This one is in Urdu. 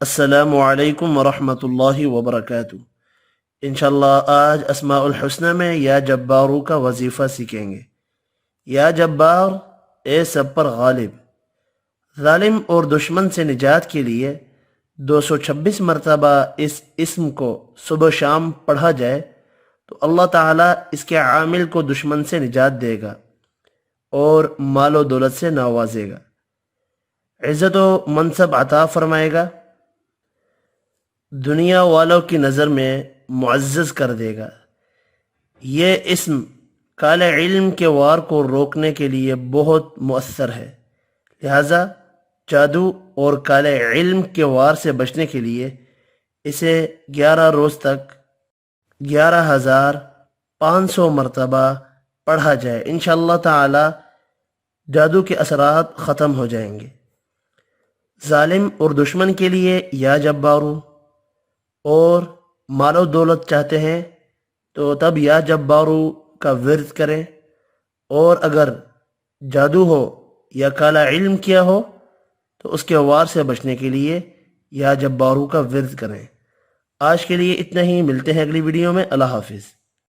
السلام علیکم ورحمۃ اللہ وبرکاتہ۔ انشاءاللہ آج اسماء الحسنہ میں یا جبارو کا وظیفہ سیکھیں گے۔ یا جبار، اے سب پر غالب، ظالم اور دشمن سے نجات کے لیے 226 مرتبہ اس اسم کو صبح و شام پڑھا جائے تو اللہ تعالیٰ اس کے عامل کو دشمن سے نجات دے گا اور مال و دولت سے نوازے گا، عزت و منصب عطا فرمائے گا، دنیا والوں کی نظر میں معزز کر دے گا۔ یہ اسم کالے علم کے وار کو روکنے کے لیے بہت مؤثر ہے، لہذا جادو اور کالے علم کے وار سے بچنے کے لیے اسے 11 روز تک 11,500 مرتبہ پڑھا جائے۔ انشاءاللہ تعالی جادو کے اثرات ختم ہو جائیں گے۔ ظالم اور دشمن کے لیے یا جبارو، اور مال و دولت چاہتے ہیں تو تب یا جبارو کا ورد کریں، اور اگر جادو ہو یا کالا علم کیا ہو تو اس کے وار سے بچنے کے لیے یا جبارو کا ورد کریں۔ آج کے لیے اتنا ہی، ملتے ہیں اگلی ویڈیو میں۔ اللہ حافظ۔